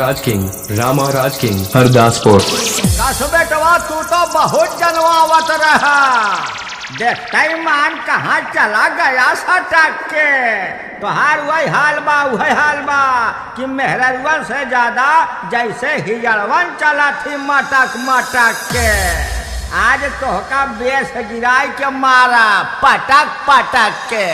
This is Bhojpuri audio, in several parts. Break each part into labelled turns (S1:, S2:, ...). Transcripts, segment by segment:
S1: राज किंग हरदासपुर।
S2: बेटवा तू तो बहुत जनवावत रहा, देखते ही मान कहाँ चला गया सटक के। तोहार वही हाल बा कि मेहरवन से ज्यादा जैसे हिजड़वन चला थी मटक मटक के। आज तोहका बेस गिराई के मारा पटक पटक के।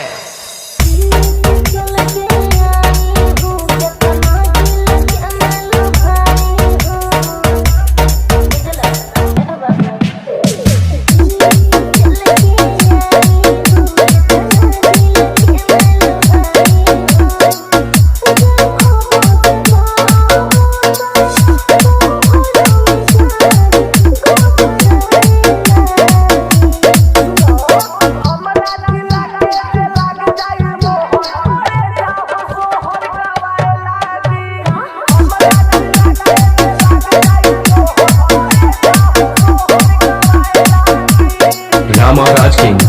S2: राज किंग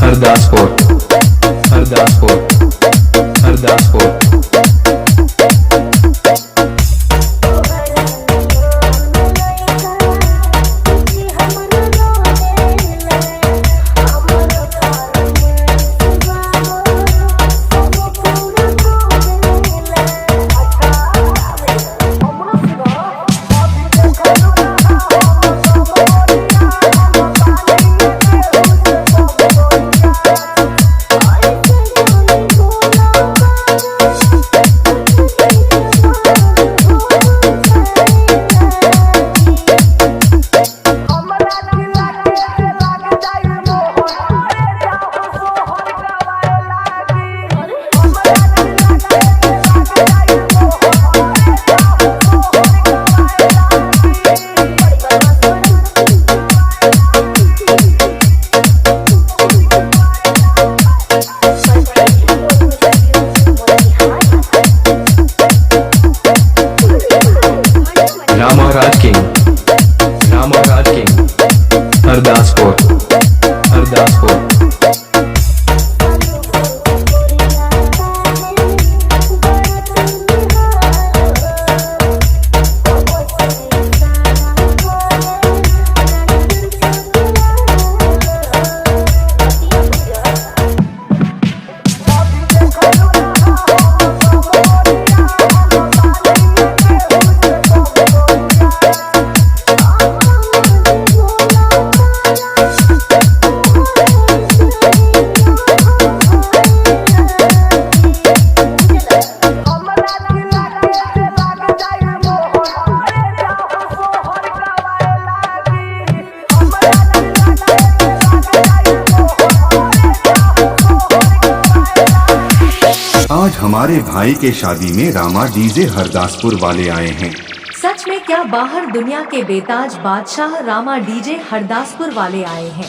S2: हरदासपुर। राज किंग हरदासपुर।
S3: आज हमारे भाई के शादी में रामा डीजे हरदासपुर वाले आए हैं।
S4: सच में क्या बाहर दुनिया के बेताज बादशाह रामा डीजे हरदासपुर वाले आए हैं।